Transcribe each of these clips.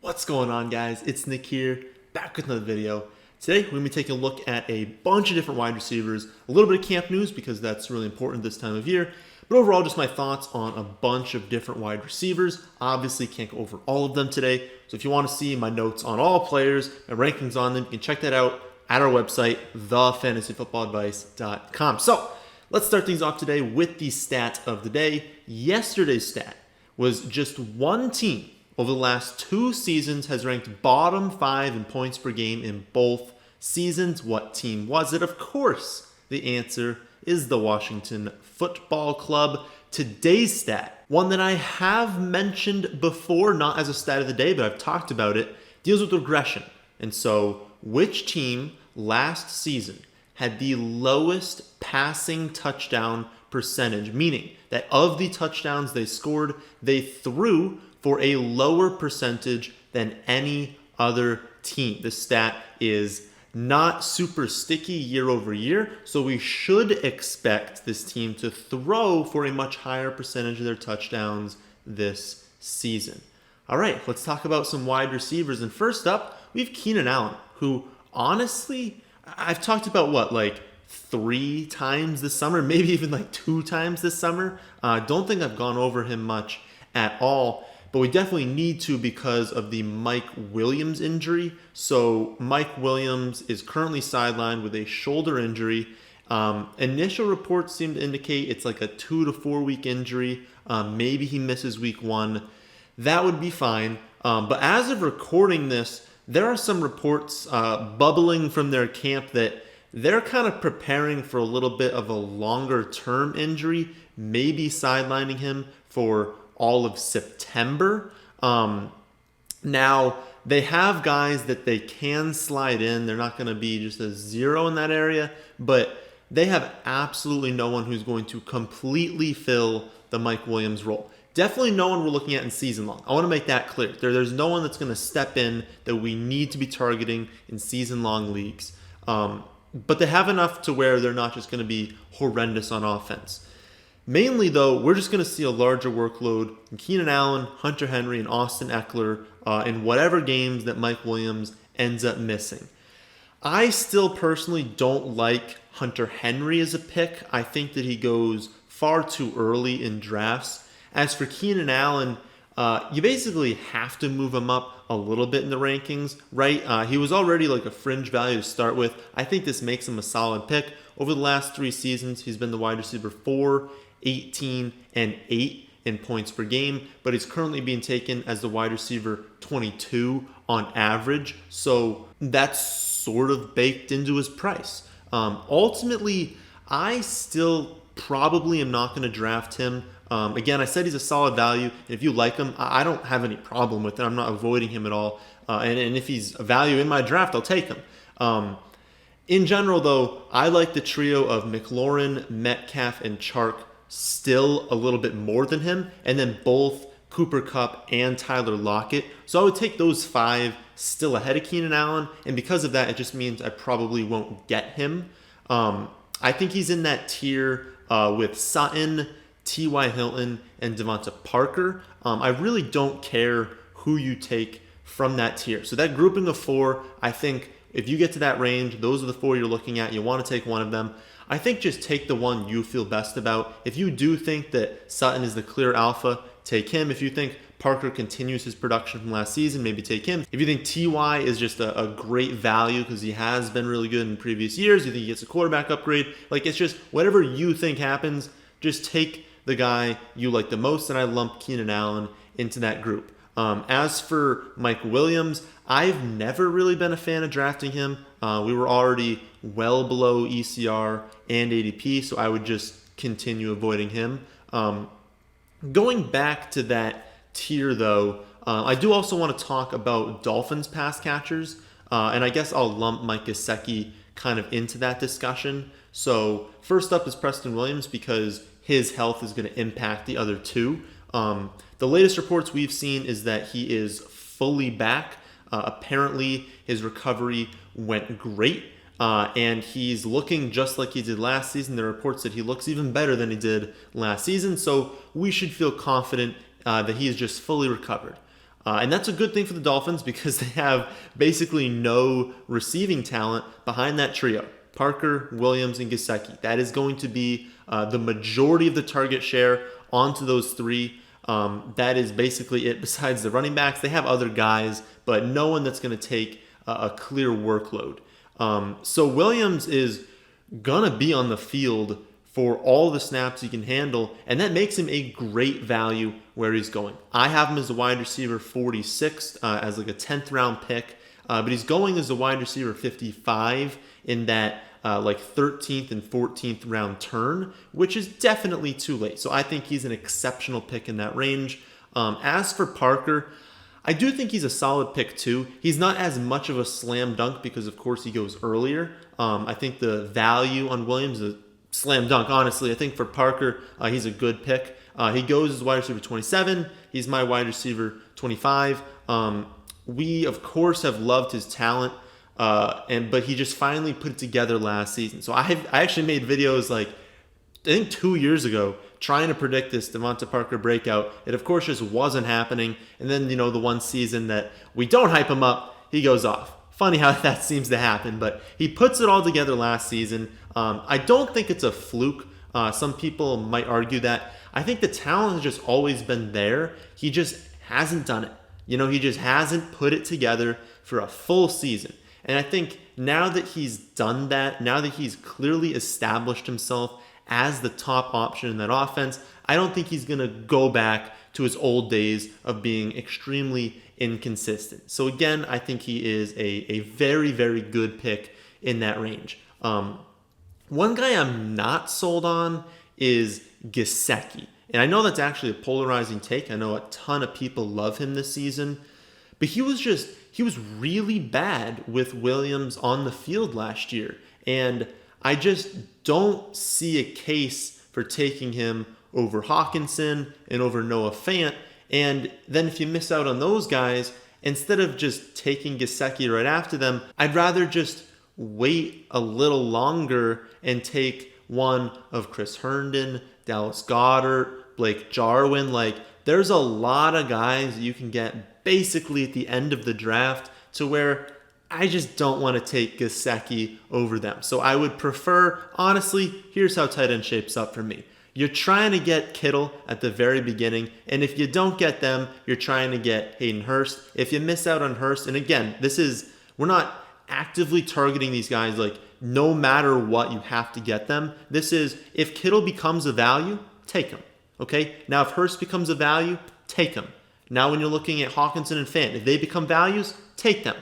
What's going on, guys? It's Nick here, back with another video. Today, we're going to be taking a look at a bunch of different wide receivers, a little bit of camp news because that's really important this time of year, but overall just my thoughts on a bunch of different wide receivers. Obviously, can't go over all of them today, so if you want to see my notes on all players, my rankings on them, you can check that out at our website, thefantasyfootballadvice.com. So, let's start things off today with the stat of the day. Yesterday's stat was just one team over the last 2 seasons has ranked bottom 5 in points per game in both seasons. What team was it? Of course, the answer is the Washington Football Club. Today's stat, one that I have mentioned before, not as a stat of the day, but I've talked about it, deals with regression. And so, which team last season had the lowest passing touchdown percentage? Meaning that of the touchdowns they scored, they threw for a lower percentage than any other team. The stat is not super sticky year over year, so we should expect this team to throw for a much higher percentage of their touchdowns this season. All right, let's talk about some wide receivers. And first up, we have Keenan Allen, who honestly, I've talked about 3 times this summer, maybe even 2 times this summer. Don't think I've gone over him much at all. But we definitely need to because of the Mike Williams injury. So Mike Williams is currently sidelined with a shoulder injury. Initial reports seem to indicate it's like a 2 to 4 week injury. Maybe he misses week 1. That would be fine. But as of recording this, there are some reports bubbling from their camp that they're kind of preparing for a little bit of a longer term injury, maybe sidelining him for all of September. Now, they have guys that they can slide in. They're not going to be just a zero in that area, but they have absolutely no one who's going to completely fill the Mike Williams role. Definitely no one we're looking at in season long. I want to make that clear. There's no one that's going to step in that we need to be targeting in season long leagues. But they have enough to where they're not just going to be horrendous on offense. Mainly, though, we're just going to see a larger workload from Keenan Allen, Hunter Henry, and Austin Eckler in whatever games that Mike Williams ends up missing. I still personally don't like Hunter Henry as a pick. I think that he goes far too early in drafts. As for Keenan Allen, you basically have to move him up a little bit in the rankings, right? He was already like a fringe value to start with. I think this makes him a solid pick. Over the last 3 seasons, he's been the wide receiver 4, 18, and 8 in points per game, but he's currently being taken as the wide receiver 22 on average, so that's sort of baked into his price. Ultimately, I still probably am not going to draft him. Again, I said he's a solid value, and if you like him, I don't have any problem with it. I'm not avoiding him at all, and if he's a value in my draft, I'll take him. In general, though, I like the trio of McLaurin, Metcalf, and Chark still a little bit more than him, and then both Cooper Kupp and Tyler Lockett. So I would take those 5 still ahead of Keenan Allen, and because of that, it just means I probably won't get him. I think he's in that tier with Sutton, T.Y. Hilton, and DeVante Parker. I really don't care who you take from that tier. So that grouping of 4, I think if you get to that range, those are the 4 you're looking at. You want to take one of them. I think just take the one you feel best about. If you do think that Sutton is the clear alpha, take him. If you think Parker continues his production from last season, maybe take him. If you think T.Y. is just a great value because he has been really good in previous years, you think he gets a quarterback upgrade, it's just whatever you think happens, just take the guy you like the most, and I lump Keenan Allen into that group. As for Mike Williams, I've never really been a fan of drafting him. We were already well below ECR and ADP, so I would just continue avoiding him. Going back to that tier, though, I do also want to talk about Dolphins pass catchers, and I guess I'll lump Mike Gesicki kind of into that discussion. So first up is Preston Williams because his health is going to impact the other 2. The latest reports we've seen is that he is fully back. Apparently, his recovery went great, and he's looking just like he did last season. There are reports that he looks even better than he did last season, so we should feel confident that he is just fully recovered. And that's a good thing for the Dolphins because they have basically no receiving talent behind that trio. Parker, Williams, and Gesicki. That is going to be the majority of the target share onto those three. That is basically it besides the running backs. They have other guys, but no one that's going to take a clear workload. So Williams is going to be on the field for all the snaps he can handle, and that makes him a great value where he's going. I have him as a wide receiver 46, as like a 10th round pick, but he's going as a wide receiver 55 in that like 13th and 14th round turn, which is definitely too late. So I think he's an exceptional pick in that range. As for Parker, I do think he's a solid pick too. He's not as much of a slam dunk because of course he goes earlier. I think the value on Williams is slam dunk, honestly. I think for Parker, he's a good pick. He goes as wide receiver 27. He's my wide receiver 25. We, of course, have loved his talent, but he just finally put it together last season. So I actually made videos like, I think 2 years ago, trying to predict this DeVante Parker breakout. It, of course, just wasn't happening. And then, the one season that we don't hype him up, he goes off. Funny how that seems to happen, but he puts it all together last season. I don't think it's a fluke. Some people might argue that. I think the talent has just always been there. He just hasn't done it. He just hasn't put it together for a full season. And I think now that he's done that, now that he's clearly established himself as the top option in that offense, I don't think he's going to go back to his old days of being extremely inconsistent. So again, I think he is a very, very good pick in that range. One guy I'm not sold on is Gesicki. And I know that's actually a polarizing take. I know a ton of people love him this season. But he was really bad with Williams on the field last year. And I just don't see a case for taking him over Hawkinson and over Noah Fant. And then if you miss out on those guys, instead of just taking Gesicki right after them, I'd rather just wait a little longer and take one of Chris Herndon, Dallas Goedert, Blake Jarwin. Like, there's a lot of guys you can get basically at the end of the draft to where I just don't want to take Gesicki over them. So I would prefer, honestly, here's how tight end shapes up for me. You're trying to get Kittle at the very beginning, and if you don't get them, you're trying to get Hayden Hurst. If you miss out on Hurst, and again, we're not actively targeting these guys like no matter what, you have to get them. This is, if Kittle becomes a value, take him. Okay? Now, if Hurst becomes a value, take him. Now, when you're looking at Hawkinson and Fant, if they become values, take them.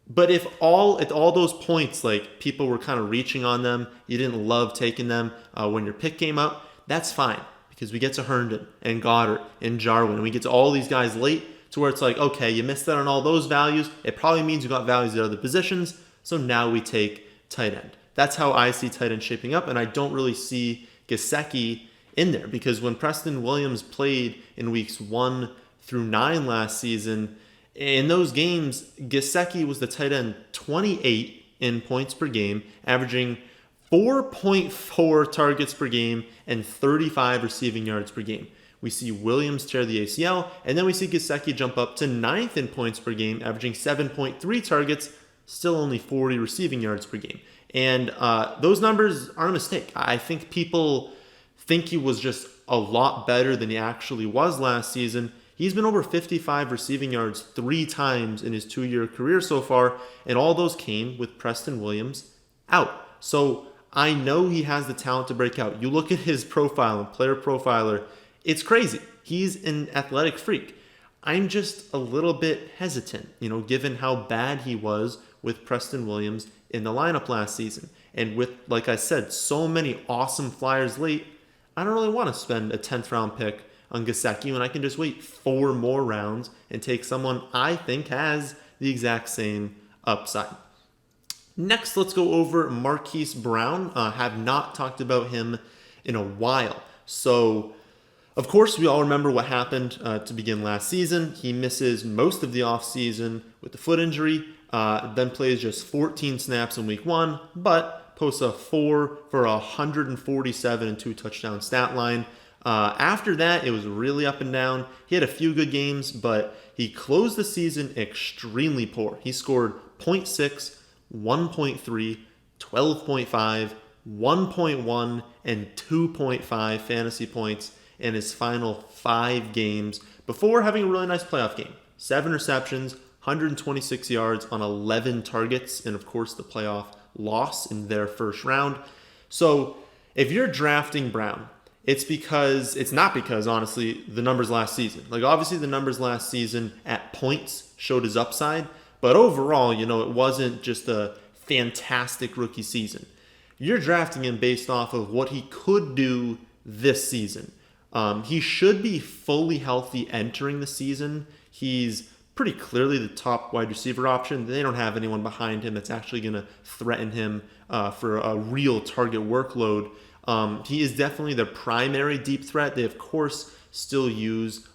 But if at all those points, like people were kind of reaching on them, you didn't love taking them when your pick came up, that's fine, because we get to Herndon and Goddard and Jarwin, and we get to all these guys late to where it's like, okay, you missed out on all those values. It probably means you got values at other positions, so now we take tight end. That's how I see tight end shaping up, and I don't really see Gesicki in there, because when Preston Williams played in weeks 1 through 9 last season, in those games, Gesicki was the tight end 28 in points per game, averaging 4.4 targets per game and 35 receiving yards per game. We see Williams tear the ACL, and then we see Gesicki jump up to 9th in points per game, averaging 7.3 targets, still only 40 receiving yards per game. And those numbers aren't a mistake. I think people think he was just a lot better than he actually was last season. He's been over 55 receiving yards 3 times in his 2-year career so far, and all those came with Preston Williams out. So I know he has the talent to break out. You look at his profile and Player Profiler, it's crazy. He's an athletic freak. I'm just a little bit hesitant, given how bad he was with Preston Williams in the lineup last season. And with, like I said, so many awesome flyers late, I don't really want to spend a 10th round pick on Gesicki when I can just wait 4 more rounds and take someone I think has the exact same upside. Next, let's go over Marquise Brown. Have not talked about him in a while. So, of course, we all remember what happened to begin last season. He misses most of the offseason with the foot injury, then plays just 14 snaps in week 1, but posts a 4 for 147 and 2 touchdown stat line. After that, it was really up and down. He had a few good games, but he closed the season extremely poor. He scored 0.6, 1.3, 12.5, 1.1, and 2.5 fantasy points in his final 5 games before having a really nice playoff game. 7 receptions, 126 yards on 11 targets, and of course the playoff loss in their first round. So if you're drafting Brown, it's not because, honestly, the numbers last season. Like, obviously, the numbers last season at points showed his upside. But overall, it wasn't just a fantastic rookie season. You're drafting him based off of what he could do this season. He should be fully healthy entering the season. He's pretty clearly the top wide receiver option. They don't have anyone behind him that's actually going to threaten him for a real target workload. He is definitely their primary deep threat. They, of course, still use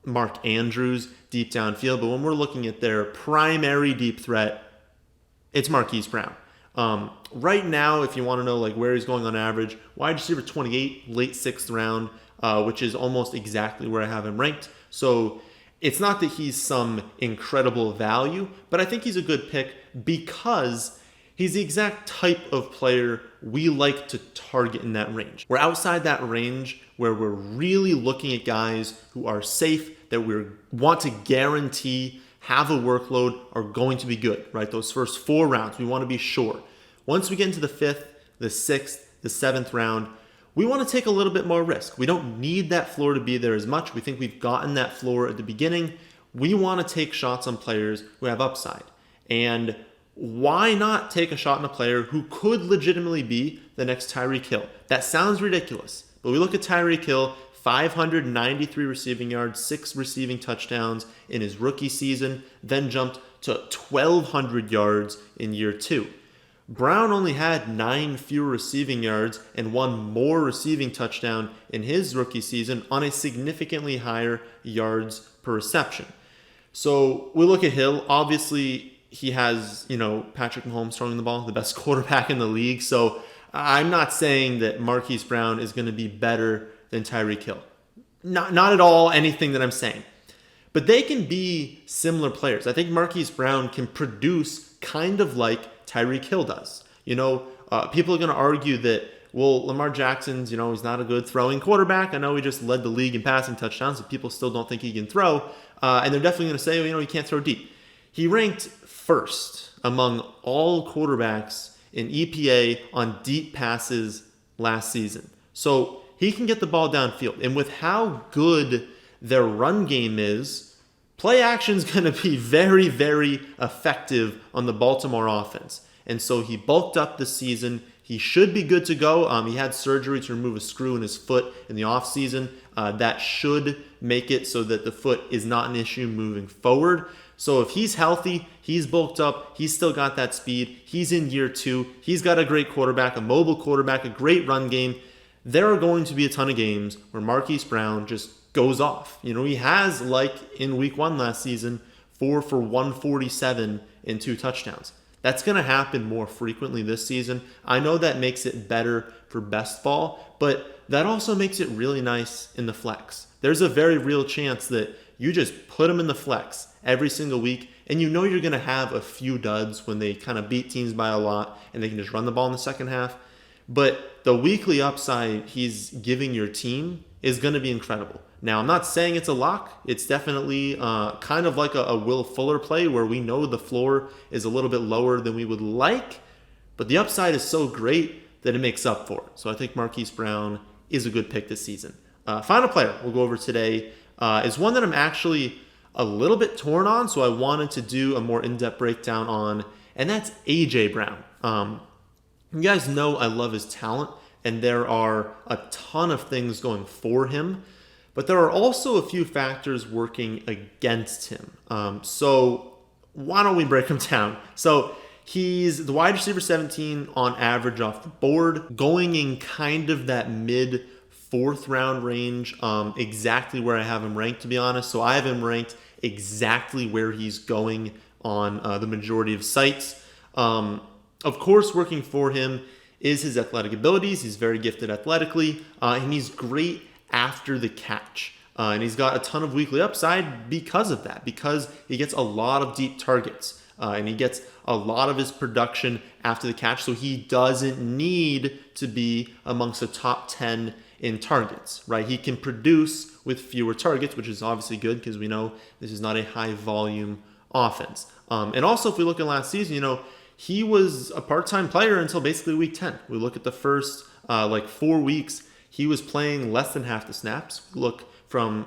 Mark Andrews deep downfield, but when we're looking at their primary deep threat, it's Marquise Brown. Right now, if you want to know where he's going on average, wide receiver 28, late 6th round, which is almost exactly where I have him ranked. So it's not that he's some incredible value, but I think he's a good pick because he's the exact type of player we like to target in that range. We're outside that range where we're really looking at guys who are safe, that we want to guarantee have a workload, are going to be good, right? Those first 4 rounds, we want to be sure. Once we get into the 5th, the 6th, the 7th round, we want to take a little bit more risk. We don't need that floor to be there as much. We think we've gotten that floor at the beginning. We want to take shots on players who have upside. And why not take a shot on a player who could legitimately be the next Tyreek Hill? That sounds ridiculous, but we look at Tyreek Hill, 593 receiving yards, 6 receiving touchdowns in his rookie season, then jumped to 1,200 yards in year 2. Brown only had 9 fewer receiving yards and 1 more receiving touchdown in his rookie season on a significantly higher yards per reception. So we look at Hill. Obviously, he has, Patrick Mahomes throwing the ball, the best quarterback in the league. So I'm not saying that Marquise Brown is going to be better than Tyreek Hill. Not at all anything that I'm saying. But they can be similar players. I think Marquise Brown can produce kind of like Tyreek Hill does. People are going to argue that, well, Lamar Jackson's, he's not a good throwing quarterback. I know he just led the league in passing touchdowns, but people still don't think he can throw. And they're definitely going to say, he can't throw deep. He ranked first among all quarterbacks in EPA on deep passes last season. So he can get the ball downfield. And with how good their run game is, play action is going to be very, very effective on the Baltimore offense. And so he bulked up this season. He should be good to go. He had surgery to remove a screw in his foot in the offseason. That should make it so that the foot is not an issue moving forward. So if he's healthy, he's bulked up, he's still got that speed, he's in year 2, he's got a great quarterback, a mobile quarterback, a great run game, there are going to be a ton of games where Marquise Brown just goes off. He has, like in week 1 last season, 4 for 147 and 2 touchdowns. That's going to happen more frequently this season. I know that makes it better for best ball, but that also makes it really nice in the flex. There's a very real chance that you just put them in the flex every single week, and you're going to have a few duds when they kind of beat teams by a lot and they can just run the ball in the second half. But the weekly upside he's giving your team is going to be incredible. Now, I'm not saying it's a lock. It's definitely kind of like a Will Fuller play where we know the floor is a little bit lower than we would like, but the upside is so great that it makes up for it. So I think Marquise Brown is a good pick this season. Final player we'll go over today is one that I'm actually a little bit torn on, so I wanted to do a more in-depth breakdown on, and that's A.J. Brown. You guys know I love his talent, and there are a ton of things going for him, but there are also a few factors working against him. So why don't we break him down? So he's the wide receiver 17 on average off the board, going in kind of that mid-4th round range, exactly where I have him ranked, to be honest. So I have him ranked exactly where he's going on the majority of sites. Of course, working for him is his athletic abilities. He's very gifted athletically, and he's great after the catch. And he's got a ton of weekly upside because of that, because he gets a lot of deep targets. And he gets a lot of his production after the catch, so he doesn't need to be amongst the top 10 in targets, right? He can produce with fewer targets, which is obviously good because we know this is not a high volume offense. And also, if we look at last season, he was a part-time player until basically week 10. We look at the first 4 weeks, he was playing less than half the snaps. Look from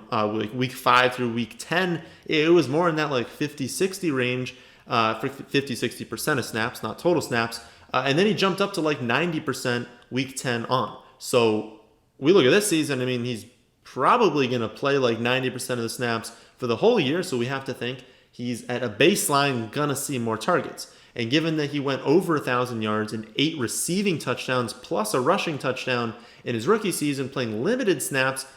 week 5 through week 10, it was more in that 50-60 range. For 50-60% of snaps, not total snaps. And then he jumped up to 90% week 10 on. So we look at this season, he's probably going to play 90% of the snaps for the whole year. So we have to think he's at a baseline going to see more targets. And given that he went over 1,000 yards and 8 receiving touchdowns plus a rushing touchdown in his rookie season playing limited snaps,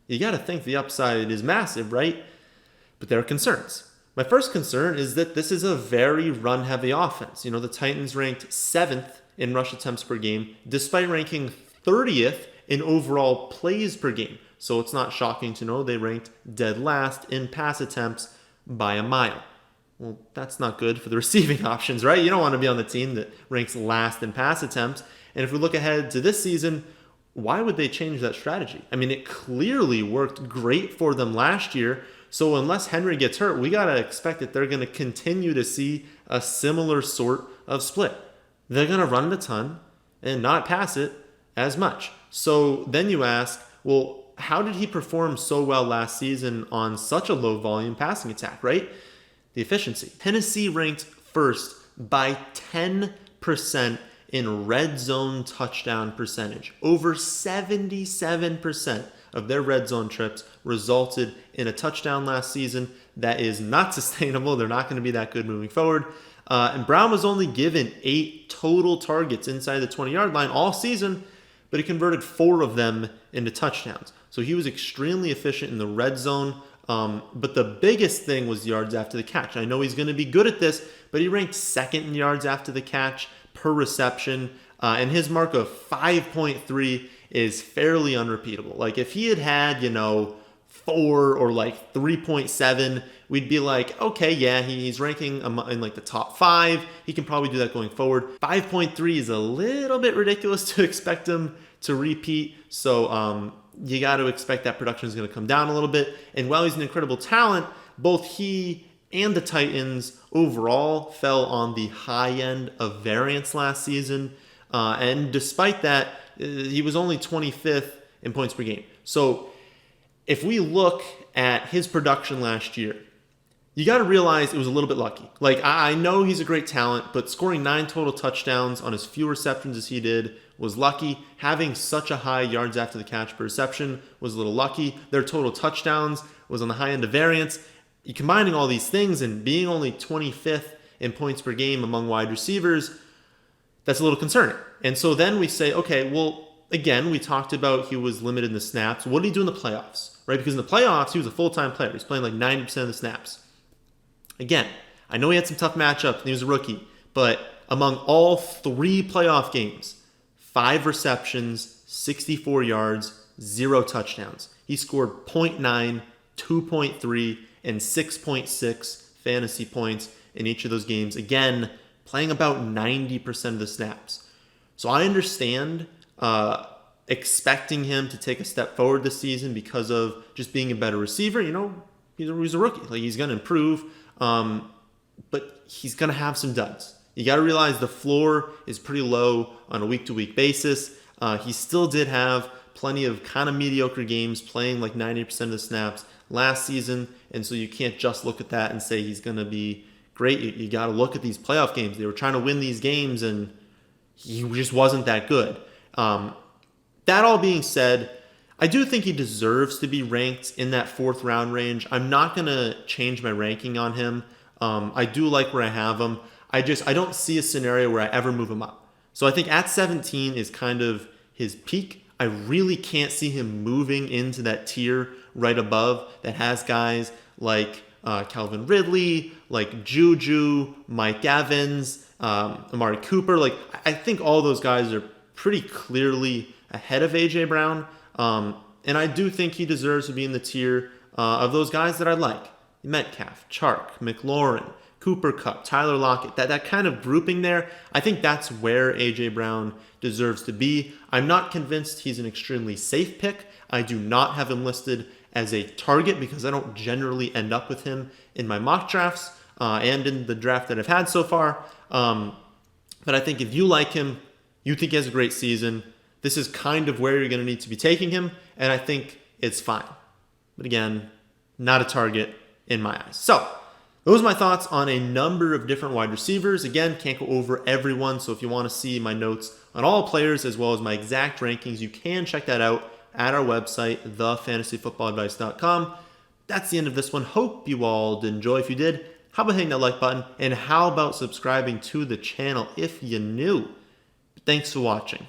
you got to think the upside is massive, right? But there are concerns. My first concern is that this is a very run-heavy offense. The Titans ranked 7th in rush attempts per game, despite ranking 30th in overall plays per game. So it's not shocking to know they ranked dead last in pass attempts by a mile. Well, that's not good for the receiving options, right? You don't want to be on the team that ranks last in pass attempts. And if we look ahead to this season, why would they change that strategy? It clearly worked great for them last year. So unless Henry gets hurt, we got to expect that they're going to continue to see a similar sort of split. They're going to run it a ton and not pass it as much. So then you ask, well, how did he perform so well last season on such a low volume passing attack, right? The efficiency. Tennessee ranked first by 10% in red zone touchdown percentage. Over 77% of their red zone trips resulted in a touchdown last season. That is not sustainable. They're not going to be that good moving forward. And Brown was only given 8 total targets inside the 20-yard line all season, but he converted 4 of them into touchdowns. So he was extremely efficient in the red zone. But the biggest thing was yards after the catch. I know he's going to be good at this, but he ranked 2nd in yards after the catch per reception. And his mark of 5.3 is fairly unrepeatable. If he had 4 or 3.7, we'd be like, okay, yeah, he's ranking in the top 5. He can probably do that going forward. 5.3 is a little bit ridiculous to expect him to repeat. So you got to expect that production is going to come down a little bit. And while he's an incredible talent, both he and the Titans overall fell on the high end of variance last season. And despite that, he was only 25th in points per game. So if we look at his production last year, you got to realize it was a little bit lucky. I know he's a great talent, but scoring 9 total touchdowns on as few receptions as he did was lucky. Having such a high yards after the catch per reception was a little lucky. Their total touchdowns was on the high end of variance. You combining all these things and being only 25th in points per game among wide receivers, that's a little concerning. And so then we say, okay, well, again, we talked about he was limited in the snaps. What did he do in the playoffs, right? Because in the playoffs, he was a full-time player. He's playing 90% of the snaps. Again, I know he had some tough matchups and he was a rookie, but among all 3 playoff games, 5 receptions, 64 yards, 0 touchdowns. He scored 0.9, 2.3, and 6.6 fantasy points in each of those games. Again, playing about 90% of the snaps. So I understand expecting him to take a step forward this season because of just being a better receiver. He's a rookie. He's going to improve, but he's going to have some duds. You got to realize the floor is pretty low on a week-to-week basis. He still did have plenty of kind of mediocre games, playing 90% of the snaps last season, and so you can't just look at that and say he's going to be great. You got to look at these playoff games. They were trying to win these games, and he just wasn't that good. That all being said, I do think he deserves to be ranked in that 4th round range. I'm not going to change my ranking on him. I do like where I have him. I don't see a scenario where I ever move him up. So I think at 17 is kind of his peak. I really can't see him moving into that tier right above that has guys like Calvin Ridley, like Juju, Mike Evans, Amari Cooper. I think all those guys are pretty clearly ahead of A.J. Brown. And I do think he deserves to be in the tier of those guys that I like. Metcalf, Chark, McLaurin, Cooper Kupp, Tyler Lockett, that kind of grouping there, I think that's where A.J. Brown deserves to be. I'm not convinced he's an extremely safe pick. I do not have him listed as a target because I don't generally end up with him in my mock drafts and in the draft that I've had so far. But I think if you like him, you think he has a great season, this is kind of where you're going to need to be taking him, and I think it's fine. But again, not a target in my eyes. So, those are my thoughts on a number of different wide receivers. Again, can't go over everyone, so if you want to see my notes on all players as well as my exact rankings, you can check that out at our website, thefantasyfootballadvice.com. That's the end of this one. Hope you all did enjoy. If you did, how about hitting that like button? And how about subscribing to the channel if you're new? Thanks for watching.